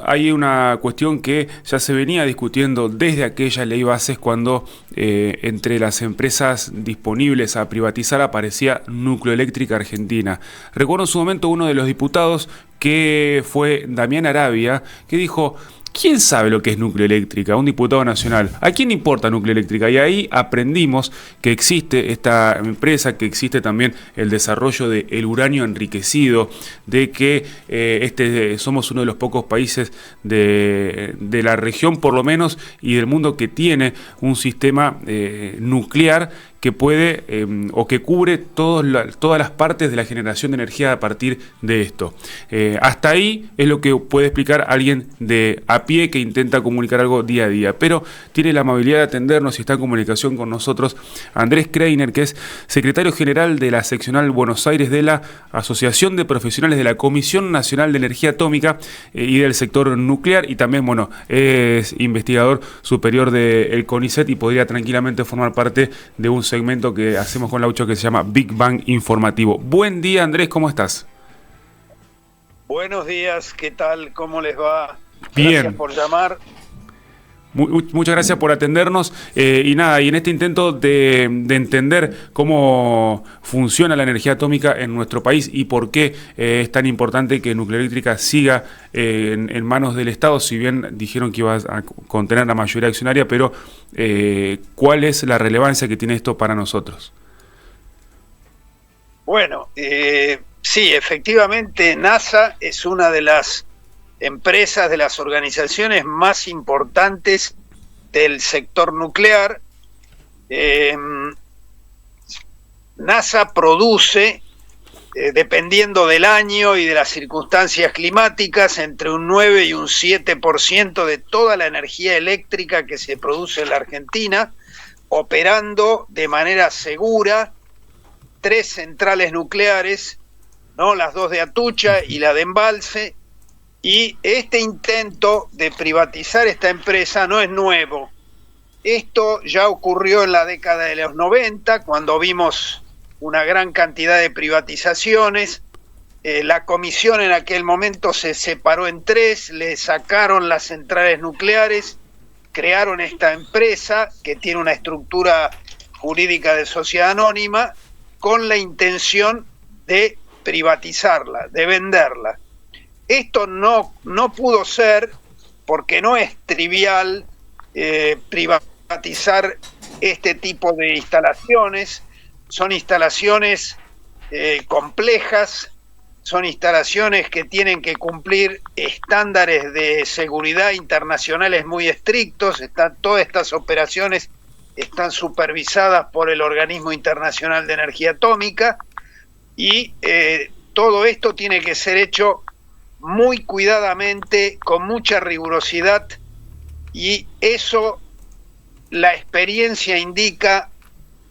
hay una cuestión que ya se venía discutiendo desde aquella ley bases cuando entre las empresas disponibles a privatizar aparecía Nucleoeléctrica Argentina. Recuerdo en su momento uno de los diputados que fue Damián Arabia, que dijo: ¿quién sabe lo que es Nucleoeléctrica? Un diputado nacional. ¿A quién importa Nucleoeléctrica? Y ahí aprendimos que existe esta empresa, que existe también el desarrollo del uranio enriquecido, de que somos uno de los pocos países de la región, por lo menos, y del mundo que tiene un sistema nuclear que puede o que cubre todas las partes de la generación de energía a partir de esto. Hasta ahí es lo que puede explicar alguien de a pie que intenta comunicar algo día a día, pero tiene la amabilidad de atendernos y está en comunicación con nosotros Andrés Kreiner, que es secretario general de la seccional Buenos Aires de la Asociación de Profesionales de la Comisión Nacional de Energía Atómica y del sector nuclear, y también, bueno, es investigador superior del CONICET y podría tranquilamente formar parte de un segmento que hacemos con Laucho que se llama Big Bang Informativo. Buen día, Andrés, ¿cómo estás? Buenos días, ¿qué tal? ¿Cómo les va? Bien. Gracias por llamar. Muchas gracias por atendernos y nada, y en este intento de entender cómo funciona la energía atómica en nuestro país y por qué es tan importante que Nucleoeléctrica siga en manos del Estado, si bien dijeron que iba a contener la mayoría accionaria, pero ¿cuál es la relevancia que tiene esto para nosotros? Bueno, sí, efectivamente NASA es una de las empresas, de las organizaciones más importantes del sector nuclear. NASA produce, dependiendo del año y de las circunstancias climáticas, entre un 9 y un 7% de toda la energía eléctrica que se produce en la Argentina, operando de manera segura 3 centrales nucleares, ¿no? Las 2 de Atucha y la de Embalse. Y este intento de privatizar esta empresa no es nuevo. Esto ya ocurrió en la década de los 90, cuando vimos una gran cantidad de privatizaciones. La comisión en aquel momento se separó en 3, le sacaron las centrales nucleares, crearon esta empresa que tiene una estructura jurídica de sociedad anónima con la intención de privatizarla, de venderla. Esto no pudo ser porque no es trivial privatizar este tipo de instalaciones. Son instalaciones complejas, son instalaciones que tienen que cumplir estándares de seguridad internacionales muy estrictos. Todas estas operaciones están supervisadas por el Organismo Internacional de Energía Atómica y todo esto tiene que ser hecho muy cuidadamente, con mucha rigurosidad, y eso la experiencia indica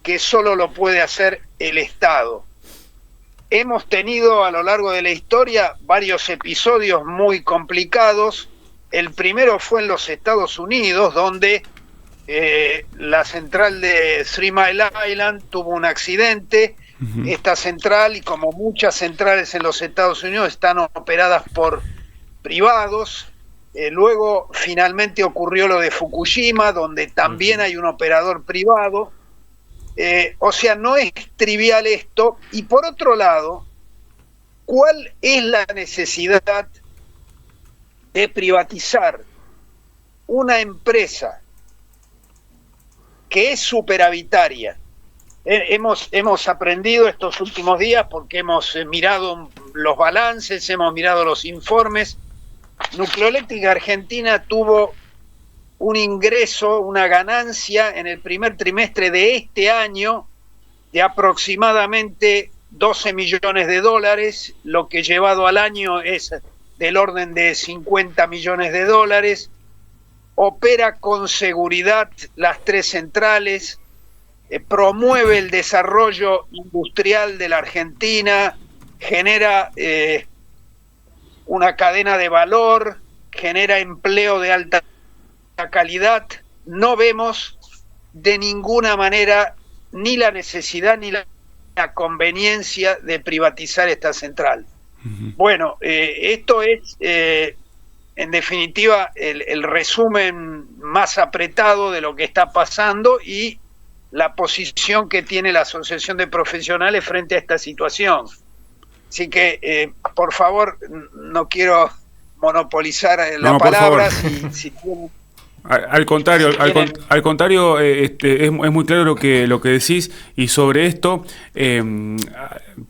que solo lo puede hacer el Estado. Hemos tenido a lo largo de la historia varios episodios muy complicados. El primero fue en los Estados Unidos, donde la central de Three Mile Island tuvo un accidente. Esta central, y como muchas centrales en los Estados Unidos, están operadas por privados. Luego finalmente ocurrió lo de Fukushima, donde también hay un operador privado. O sea, no es trivial esto. Y por otro lado, ¿cuál es la necesidad de privatizar una empresa que es superavitaria? Hemos aprendido estos últimos días porque hemos mirado los balances, hemos mirado los informes. Nucleoeléctrica Argentina tuvo un ingreso, una ganancia en el primer trimestre de este año de aproximadamente 12 millones de dólares, lo que llevado al año es del orden de 50 millones de dólares. Opera con seguridad las 3 centrales, promueve el desarrollo industrial de la Argentina, genera una cadena de valor, genera empleo de alta calidad. No vemos de ninguna manera ni la necesidad ni la conveniencia de privatizar esta central. Bueno, esto es en definitiva, el resumen más apretado de lo que está pasando y la posición que tiene la Asociación de Profesionales frente a esta situación. Así que, por favor, no quiero monopolizar la palabra. Si al contrario, al contrario, es muy claro lo que decís, y sobre esto,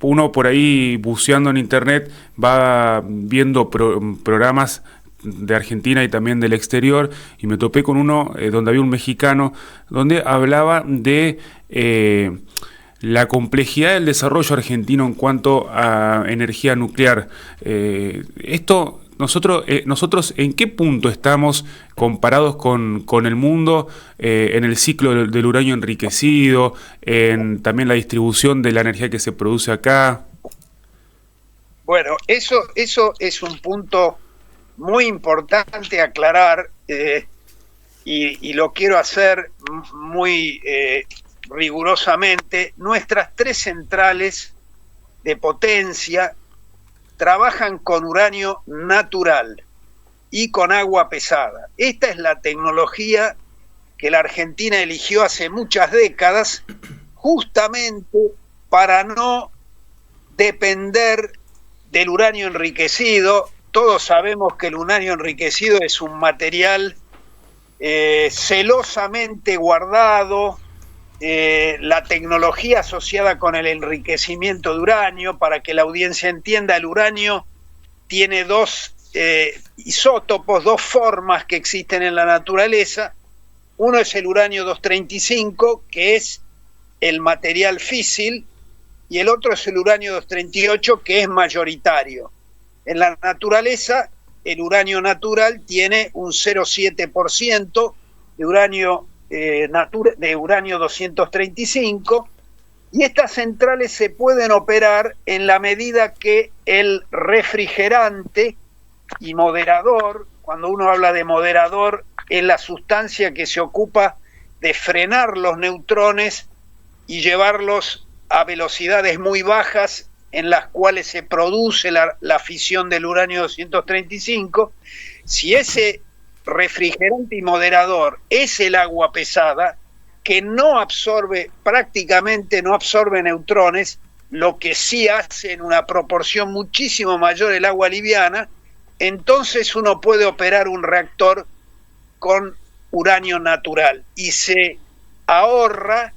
uno por ahí buceando en internet va viendo programas de Argentina y también del exterior, y me topé con uno donde había un mexicano donde hablaba de la complejidad del desarrollo argentino en cuanto a energía nuclear. Nosotros ¿en qué punto estamos comparados con el mundo en el ciclo del uranio enriquecido, en también la distribución de la energía que se produce acá? Bueno, eso es un punto muy importante aclarar, y lo quiero hacer muy rigurosamente. Nuestras 3 centrales de potencia trabajan con uranio natural y con agua pesada. Esta es la tecnología que la Argentina eligió hace muchas décadas, justamente para no depender del uranio enriquecido. Todos sabemos que el uranio enriquecido es un material celosamente guardado. La tecnología asociada con el enriquecimiento de uranio, para que la audiencia entienda, el uranio tiene 2 isótopos, 2 formas que existen en la naturaleza. Uno es el uranio 235, que es el material físil, y el otro es el uranio 238, que es mayoritario. En la naturaleza, el uranio natural tiene un 0,7% de uranio 235, y estas centrales se pueden operar en la medida que el refrigerante y moderador, cuando uno habla de moderador, es la sustancia que se ocupa de frenar los neutrones y llevarlos a velocidades muy bajas en las cuales se produce la fisión del uranio 235. Si ese refrigerante y moderador es el agua pesada, que prácticamente no absorbe neutrones, lo que sí hace en una proporción muchísimo mayor el agua liviana, entonces uno puede operar un reactor con uranio natural y se ahorra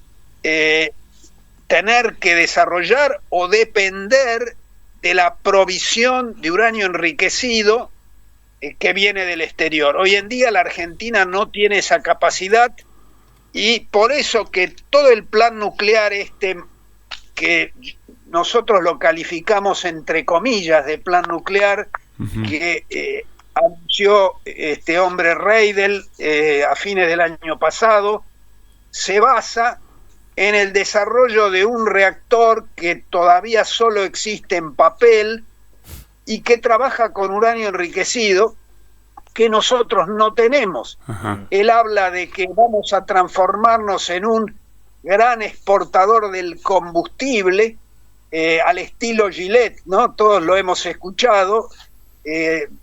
tener que desarrollar o depender de la provisión de uranio enriquecido que viene del exterior. Hoy en día la Argentina no tiene esa capacidad, y por eso que todo el plan nuclear que nosotros lo calificamos entre comillas de plan nuclear, que anunció este hombre Reidel a fines del año pasado, se basa en el desarrollo de un reactor que todavía solo existe en papel y que trabaja con uranio enriquecido, que nosotros no tenemos. Él habla de que vamos a transformarnos en un gran exportador del combustible, al estilo Gillette, ¿no? Todos lo hemos escuchado,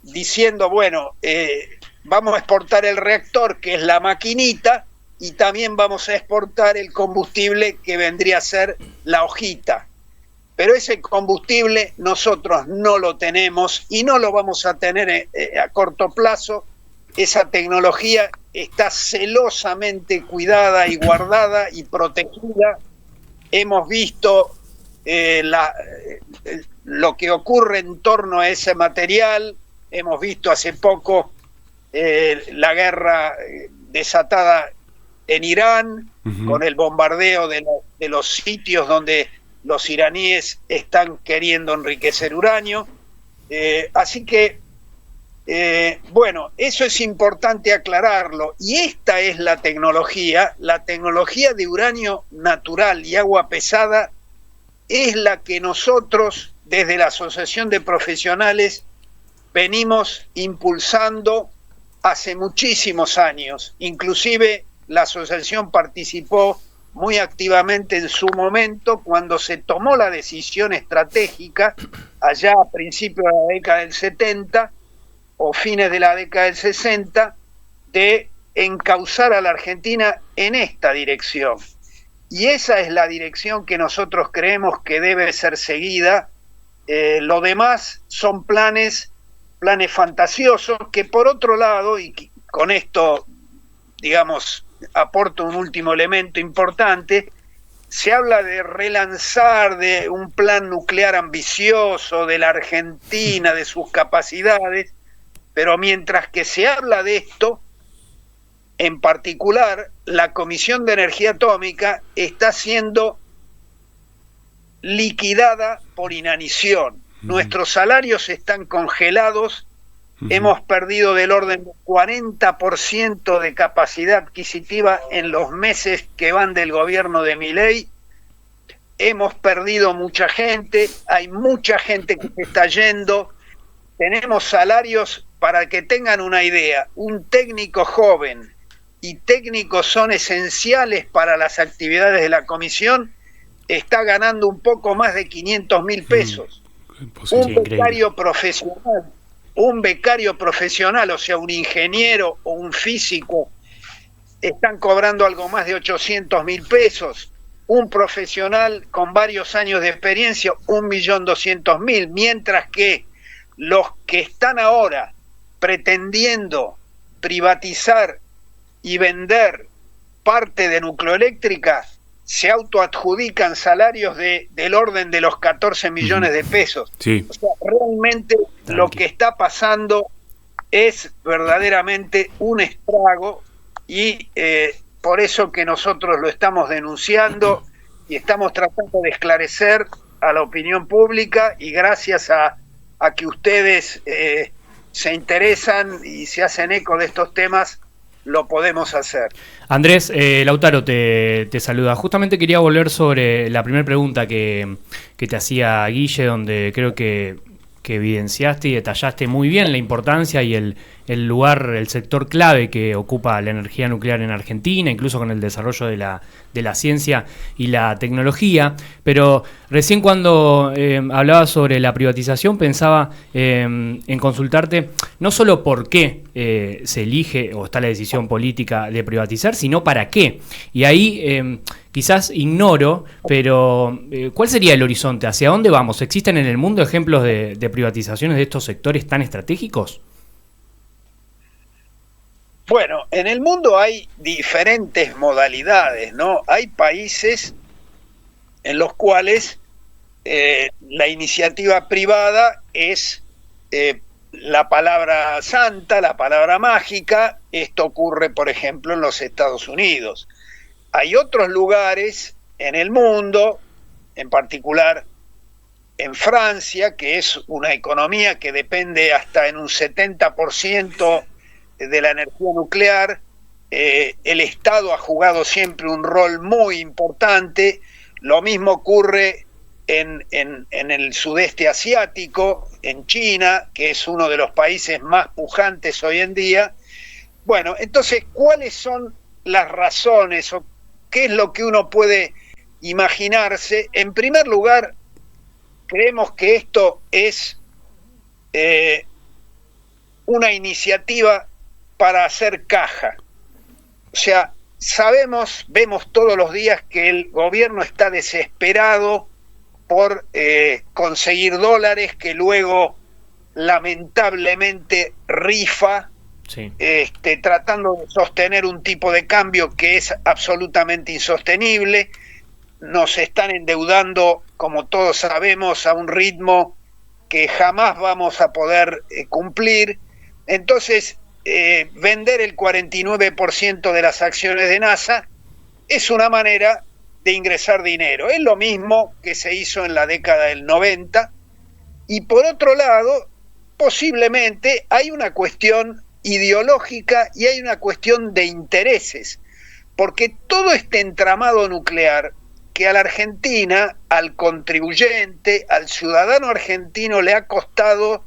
diciendo, bueno, vamos a exportar el reactor, que es la maquinita, y también vamos a exportar el combustible, que vendría a ser la hojita. Pero ese combustible nosotros no lo tenemos y no lo vamos a tener a corto plazo. Esa tecnología está celosamente cuidada y guardada y protegida. Hemos visto lo que ocurre en torno a ese material. Hemos visto hace poco la guerra desatada en Irán, con el bombardeo de los sitios donde los iraníes están queriendo enriquecer uranio. Así que, bueno, eso es importante aclararlo. Y esta es la tecnología de uranio natural y agua pesada, es la que nosotros, desde la Asociación de Profesionales, venimos impulsando hace muchísimos años. Inclusive la asociación participó muy activamente en su momento cuando se tomó la decisión estratégica, allá a principios de la década del 70, o fines de la década del 60 de encauzar a la Argentina en esta dirección. Y esa es la dirección que nosotros creemos que debe ser seguida. Lo demás son planes fantasiosos que, por otro lado, y con esto, digamos, aporto un último elemento importante, se habla de relanzar de un plan nuclear ambicioso de la Argentina, de sus capacidades, pero mientras que se habla de esto, en particular, la Comisión de Energía Atómica está siendo liquidada por inanición. Nuestros salarios están congelados, hemos perdido del orden del 40% de capacidad adquisitiva en los meses que van del gobierno de Milei. Hemos perdido mucha gente, hay mucha gente que se está yendo, tenemos salarios, para que tengan una idea, un técnico joven y técnicos son esenciales para las actividades de la comisión, está ganando un poco más de 500.000 pesos. Un becario profesional, o sea, un ingeniero o un físico, están cobrando algo más de 800.000 pesos. Un profesional con varios años de experiencia, 1.200.000, mientras que los que están ahora pretendiendo privatizar y vender parte de Nucleoeléctrica se autoadjudican salarios del orden de los 14 millones de pesos. Sí. O sea, realmente lo que está pasando es verdaderamente un estrago y por eso que nosotros lo estamos denunciando y estamos tratando de esclarecer a la opinión pública, y gracias a que ustedes se interesan y se hacen eco de estos temas, lo podemos hacer. Andrés, Lautaro te saluda. Justamente quería volver sobre la primera pregunta que te hacía Guille, donde creo que evidenciaste y detallaste muy bien la importancia y el lugar, el sector clave que ocupa la energía nuclear en Argentina, incluso con el desarrollo de la ciencia y la tecnología. Pero recién cuando hablaba sobre la privatización pensaba en consultarte no solo por qué se elige o está la decisión política de privatizar, sino para qué. Y ahí quizás ignoro, pero ¿cuál sería el horizonte? ¿Hacia dónde vamos? ¿Existen en el mundo ejemplos de privatizaciones de estos sectores tan estratégicos? Bueno, en el mundo hay diferentes modalidades, ¿no? Hay países en los cuales la iniciativa privada es la palabra santa, la palabra mágica. Esto ocurre, por ejemplo, en los Estados Unidos. Hay otros lugares en el mundo, en particular en Francia, que es una economía que depende hasta en un 70% de la energía nuclear. El Estado ha jugado siempre un rol muy importante. Lo mismo ocurre en el sudeste asiático, en China, que es uno de los países más pujantes hoy en día. Bueno, entonces, ¿cuáles son las razones o qué es lo que uno puede imaginarse? En primer lugar, creemos que esto es una iniciativa para hacer caja. O sea, vemos todos los días que el gobierno está desesperado por conseguir dólares, que luego lamentablemente rifa, sí, tratando de sostener un tipo de cambio que es absolutamente insostenible. Nos están endeudando, como todos sabemos, a un ritmo que jamás vamos a poder cumplir. Entonces, vender el 49% de las acciones de NASA es una manera de ingresar dinero. Es lo mismo que se hizo en la década del 90. Y por otro lado, posiblemente hay una cuestión ideológica y hay una cuestión de intereses, porque todo este entramado nuclear que a la Argentina, al contribuyente, al ciudadano argentino le ha costado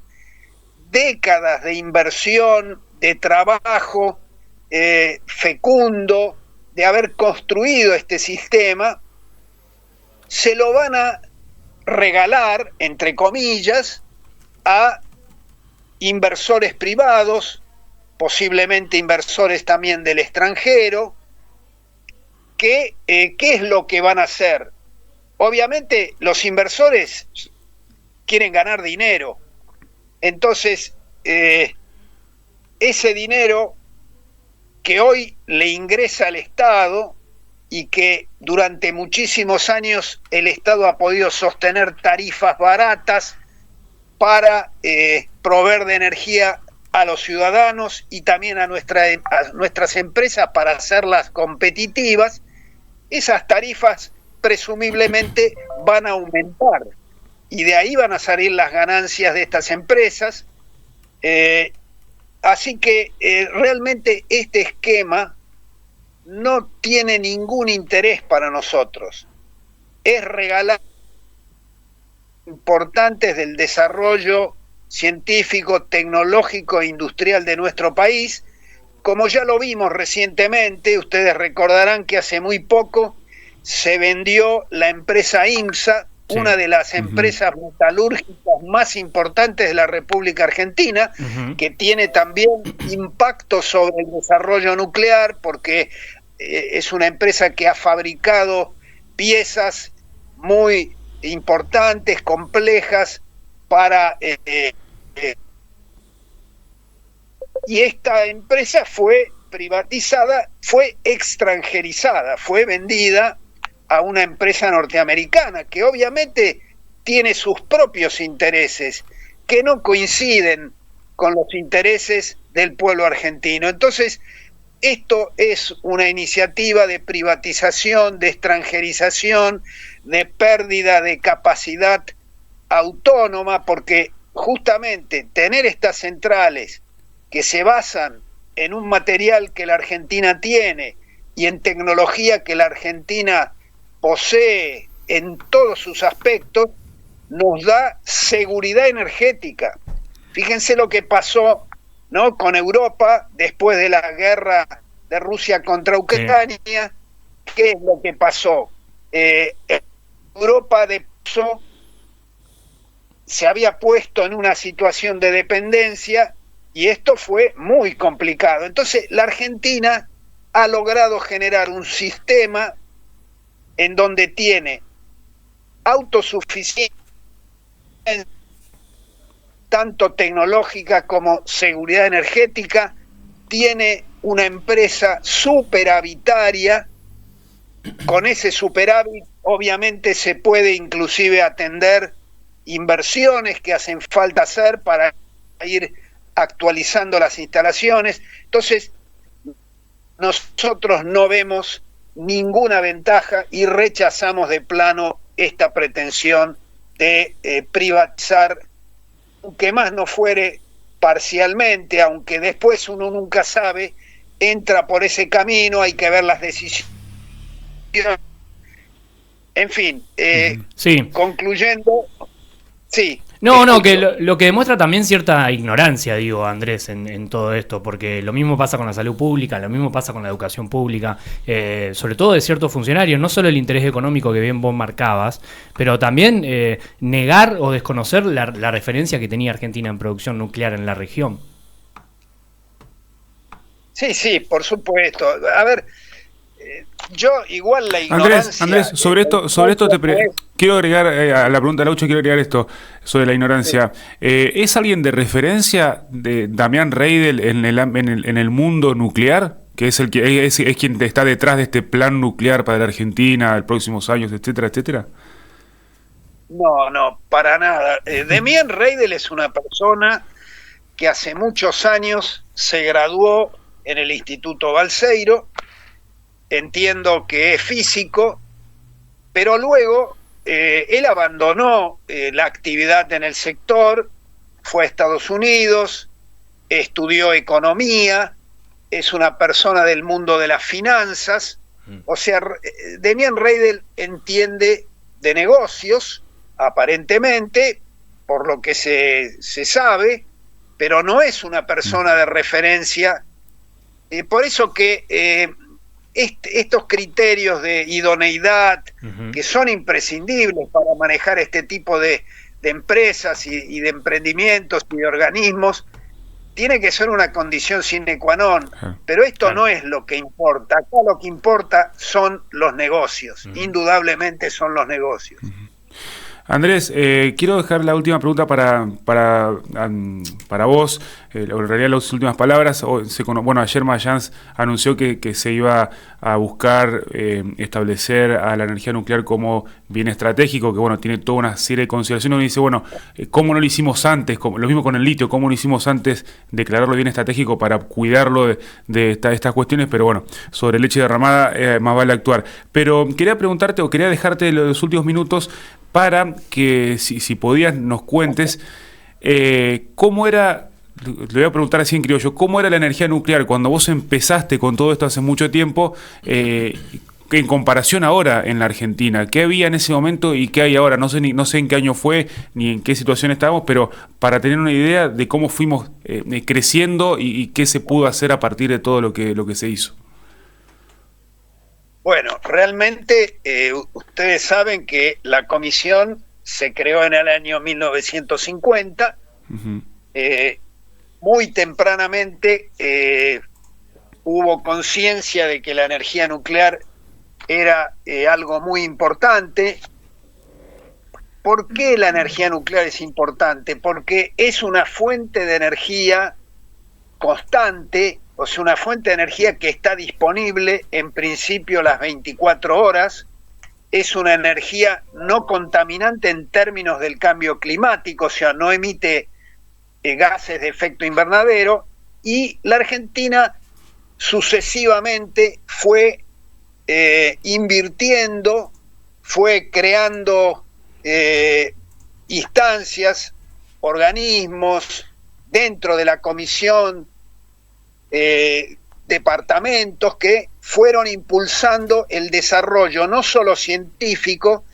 décadas de inversión, de trabajo fecundo, de haber construido este sistema, se lo van a regalar, entre comillas, a inversores privados, posiblemente inversores también del extranjero, que ¿qué es lo que van a hacer? Obviamente los inversores quieren ganar dinero, entonces ese dinero que hoy le ingresa al Estado y que durante muchísimos años el Estado ha podido sostener tarifas baratas para proveer de energía a los ciudadanos y también a nuestras empresas para hacerlas competitivas, esas tarifas presumiblemente van a aumentar y de ahí van a salir las ganancias de estas empresas. Así que realmente este esquema no tiene ningún interés para nosotros. Es regalar importantes del desarrollo científico, tecnológico e industrial de nuestro país. Como ya lo vimos recientemente, ustedes recordarán que hace muy poco se vendió la empresa IMSA, sí, una de las empresas metalúrgicas más importantes de la República Argentina, que tiene también impacto sobre el desarrollo nuclear, porque es una empresa que ha fabricado piezas muy importantes, complejas, para y esta empresa fue privatizada, fue extranjerizada, fue vendida a una empresa norteamericana que obviamente tiene sus propios intereses que no coinciden con los intereses del pueblo argentino. Entonces, esto es una iniciativa de privatización, de extranjerización, de pérdida de capacidad autónoma, porque justamente tener estas centrales que se basan en un material que la Argentina tiene y en tecnología que la Argentina posee en todos sus aspectos, nos da seguridad energética. Fíjense lo que pasó, ¿no?, con Europa después de la guerra de Rusia contra Ucrania. Sí. ¿Qué es lo que pasó? Europa se había puesto en una situación de dependencia y esto fue muy complicado. Entonces la Argentina ha logrado generar un sistema en donde tiene autosuficiencia, tanto tecnológica como seguridad energética, tiene una empresa superavitaria. Con ese superávit obviamente se puede inclusive atender inversiones que hacen falta hacer para ir actualizando las instalaciones. Entonces nosotros no vemos ninguna ventaja y rechazamos de plano esta pretensión de privatizar, aunque más no fuere parcialmente, aunque después uno nunca sabe, entra por ese camino, hay que ver las decisiones. En fin, sí. Concluyendo, sí. No, que lo que demuestra también cierta ignorancia, digo, Andrés, en todo esto, porque lo mismo pasa con la salud pública, lo mismo pasa con la educación pública, sobre todo de ciertos funcionarios, no solo el interés económico que bien vos marcabas, pero también negar o desconocer la referencia que tenía Argentina en producción nuclear en la región. Sí, por supuesto. A ver, yo igual la ignorancia... Andrés, sobre esto quiero agregar a la pregunta de Laucho, quiero agregar esto sobre la ignorancia. Sí. ¿Es alguien de referencia de Damián Reidel en el mundo nuclear? Que es el que es quien está detrás de este plan nuclear para la Argentina, los próximos años, etcétera, etcétera. No, para nada. Damián Reidel es una persona que hace muchos años se graduó en el Instituto Balseiro. Entiendo que es físico, pero luego él abandonó la actividad en el sector, fue a Estados Unidos, estudió economía, es una persona del mundo de las finanzas. O sea, Damián Reidel entiende de negocios, aparentemente, por lo que se sabe, pero no es una persona de referencia. Por eso que estos criterios de idoneidad, que son imprescindibles para manejar este tipo de empresas y de emprendimientos y de organismos, tiene que ser una condición sine qua non, pero esto no es lo que importa. Acá lo que importa son los negocios, indudablemente son los negocios. Andrés, quiero dejar la última pregunta para vos, en realidad las últimas palabras. Bueno, ayer Mayans anunció que se iba a buscar establecer a la energía nuclear como bien estratégico, que bueno, tiene toda una serie de consideraciones. Uno dice, bueno, ¿cómo no lo hicimos antes? Lo mismo con el litio, ¿cómo no hicimos antes declararlo bien estratégico para cuidarlo de estas cuestiones? Pero bueno, sobre leche derramada más vale actuar. Pero quería preguntarte, o quería dejarte los últimos minutos para que, si podías, nos cuentes cómo era, le voy a preguntar así en criollo, cómo era la energía nuclear cuando vos empezaste con todo esto hace mucho tiempo, en comparación ahora en la Argentina. ¿Qué había en ese momento y qué hay ahora? No sé en qué año fue, ni en qué situación estábamos, pero para tener una idea de cómo fuimos creciendo y qué se pudo hacer a partir de todo lo que se hizo. Bueno, realmente ustedes saben que la comisión se creó en el año 1950. Muy tempranamente hubo conciencia de que la energía nuclear era algo muy importante. ¿Por qué la energía nuclear es importante? Porque es una fuente de energía constante, o sea, una fuente de energía que está disponible en principio las 24 horas, es una energía no contaminante en términos del cambio climático, o sea, no emite gases de efecto invernadero, y la Argentina sucesivamente fue invirtiendo, fue creando instancias, organismos dentro de la comisión, departamentos que fueron impulsando el desarrollo no solo científico,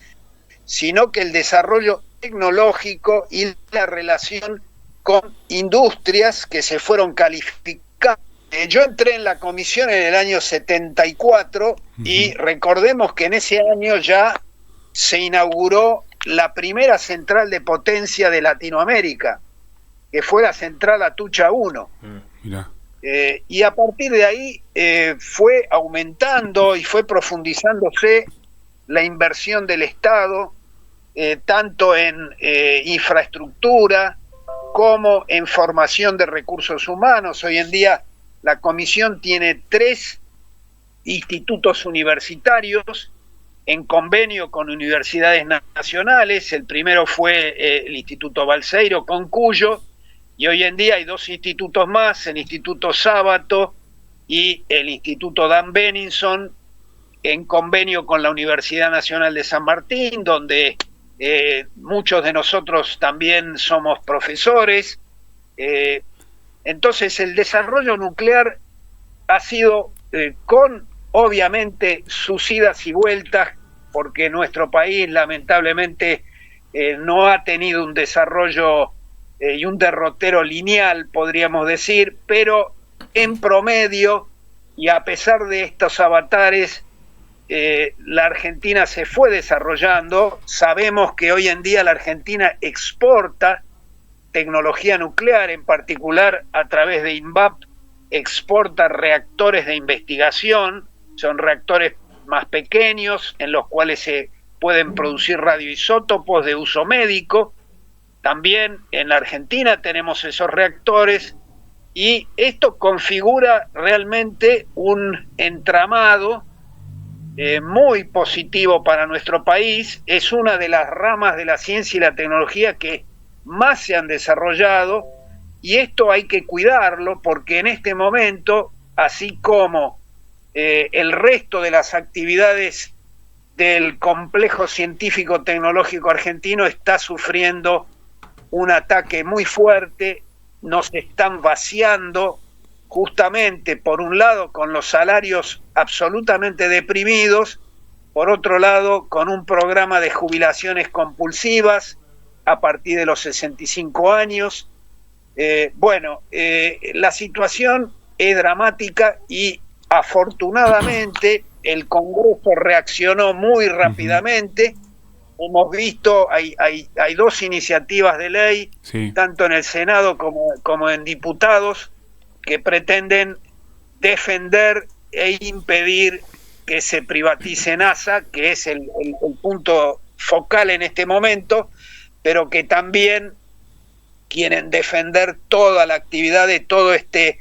sino que el desarrollo tecnológico y la relación con industrias que se fueron calificando. Yo entré en la comisión en el año 74 y recordemos que en ese año ya se inauguró la primera central de potencia de Latinoamérica, que fue la central Atucha 1. Mirá. Y a partir de ahí fue aumentando y fue profundizándose la inversión del Estado, tanto en infraestructura como en formación de recursos humanos. Hoy en día la comisión tiene 3 institutos universitarios en convenio con universidades nacionales. El primero fue el Instituto Balseiro con Cuyo, y hoy en día hay 2 institutos más, el Instituto Sábato y el Instituto Dan Benningson, en convenio con la Universidad Nacional de San Martín, donde muchos de nosotros también somos profesores. Entonces el desarrollo nuclear ha sido con, obviamente, sus idas y vueltas, porque nuestro país lamentablemente no ha tenido un desarrollo y un derrotero lineal, podríamos decir, pero en promedio, y a pesar de estos avatares, la Argentina se fue desarrollando. Sabemos que hoy en día la Argentina exporta tecnología nuclear, en particular a través de INVAP, exporta reactores de investigación, son reactores más pequeños en los cuales se pueden producir radioisótopos de uso médico. También en la Argentina tenemos esos reactores, y esto configura realmente un entramado muy positivo para nuestro país. Es una de las ramas de la ciencia y la tecnología que más se han desarrollado, y esto hay que cuidarlo, porque en este momento, así como el resto de las actividades del complejo científico-tecnológico argentino está sufriendo un ataque muy fuerte, nos están vaciando, justamente por un lado con los salarios absolutamente deprimidos, por otro lado con un programa de jubilaciones compulsivas a partir de los 65 años. La situación es dramática, y afortunadamente el Congreso reaccionó muy rápidamente. hemos visto, hay dos iniciativas de ley, Sí. tanto en el Senado como en diputados, que pretenden defender e impedir que se privatice NASA, que es el punto focal en este momento, pero que también quieren defender toda la actividad de todo este,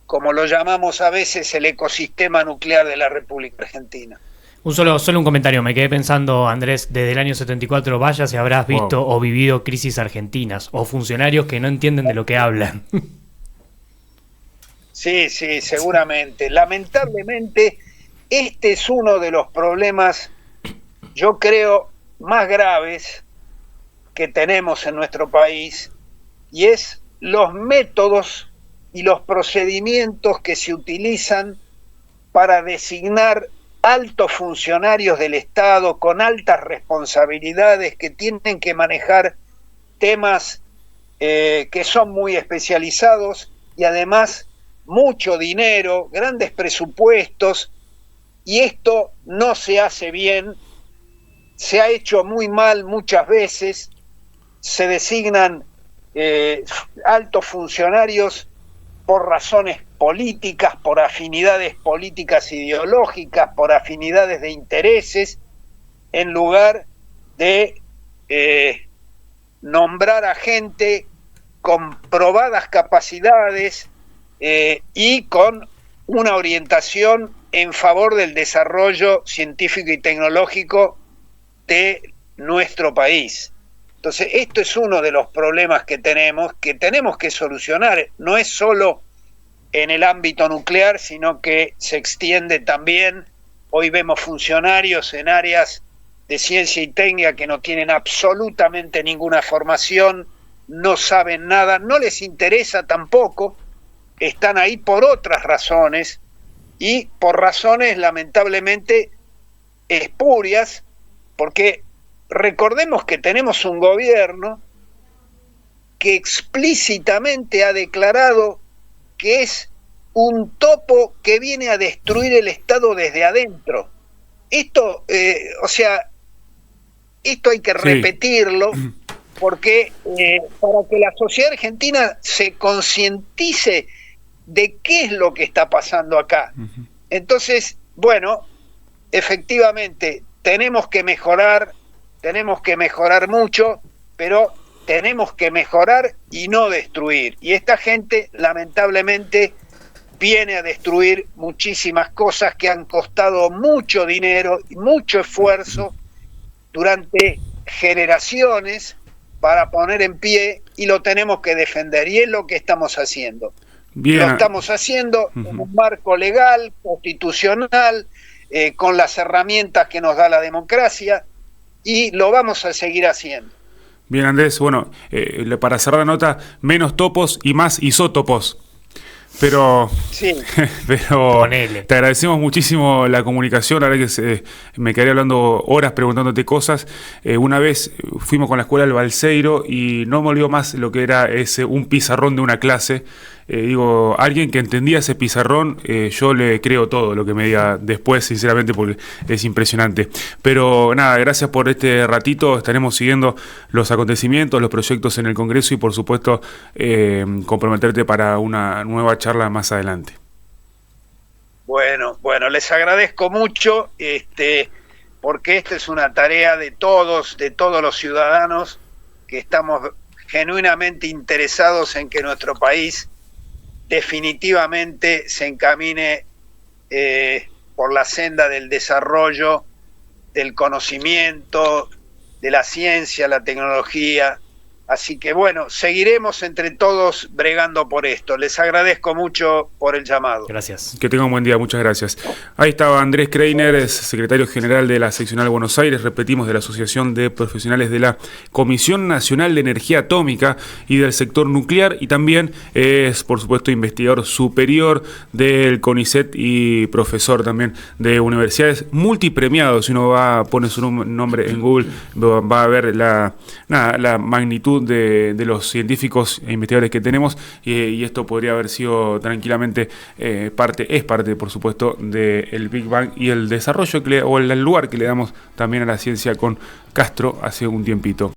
como lo llamamos a veces, el ecosistema nuclear de la República Argentina. Solo un comentario, me quedé pensando, Andrés, desde el año 74, vaya si habrás visto o vivido crisis argentinas, o funcionarios que no entienden de lo que hablan. Sí, seguramente. Lamentablemente, este es uno de los problemas, yo creo, más graves que tenemos en nuestro país, y es los métodos y los procedimientos que se utilizan para designar altos funcionarios del Estado con altas responsabilidades que tienen que manejar temas que son muy especializados y además mucho dinero, grandes presupuestos, y esto no se hace bien, se ha hecho muy mal muchas veces, se designan altos funcionarios por razones políticas, por afinidades políticas ideológicas, por afinidades de intereses, en lugar de nombrar a gente con probadas capacidades y con una orientación en favor del desarrollo científico y tecnológico de nuestro país. Entonces, esto es uno de los problemas que tenemos que solucionar. No es solo en el ámbito nuclear, sino que se extiende también. Hoy vemos funcionarios en áreas de ciencia y técnica que no tienen absolutamente ninguna formación, no saben nada, no les interesa tampoco, están ahí por otras razones y por razones lamentablemente espurias, porque recordemos que tenemos un gobierno que explícitamente ha declarado que es un topo que viene a destruir el Estado desde adentro. Esto, esto hay que repetirlo, porque para que la sociedad argentina se concientice de qué es lo que está pasando acá. Entonces, bueno, efectivamente, tenemos que mejorar mucho, pero tenemos que mejorar y no destruir. Y esta gente, lamentablemente, viene a destruir muchísimas cosas que han costado mucho dinero y mucho esfuerzo durante generaciones para poner en pie, y lo tenemos que defender, y es lo que estamos haciendo. Bien. Lo estamos haciendo en un marco legal, constitucional, con las herramientas que nos da la democracia, y lo vamos a seguir haciendo. Bien, Andrés, bueno, para cerrar la nota, menos topos y más isótopos. Pero, sí. Pero Ponele. Te agradecemos muchísimo la comunicación. La verdad que me quedaría hablando horas preguntándote cosas. Una vez fuimos con la escuela al Balseiro y no me olvidó más lo que era un pizarrón de una clase. Alguien que entendía ese pizarrón, yo le creo todo lo que me diga después, sinceramente, porque es impresionante. Pero nada, gracias por este ratito. Estaremos siguiendo los acontecimientos, los proyectos en el Congreso y, por supuesto, comprometerte para una nueva charla más adelante. Bueno, les agradezco mucho, porque esta es una tarea de todos los ciudadanos que estamos genuinamente interesados en que nuestro país definitivamente se encamine por la senda del desarrollo, del conocimiento, de la ciencia, la tecnología. Así que bueno, seguiremos entre todos bregando por esto. Les agradezco mucho por el llamado. Gracias. Que tengan un buen día, muchas gracias. Ahí estaba Andrés Kreiner, es secretario general de la Seccional Buenos Aires, repetimos, de la Asociación de Profesionales de la Comisión Nacional de Energía Atómica y del sector nuclear, y también es, por supuesto, investigador superior del CONICET y profesor también de universidades multipremiados. Si uno pone su nombre en Google, va a ver la magnitud inquietud de los científicos e investigadores que tenemos, y esto podría haber sido tranquilamente parte, por supuesto, del Big Bang y el desarrollo o el lugar que le damos también a la ciencia con Castro hace un tiempito.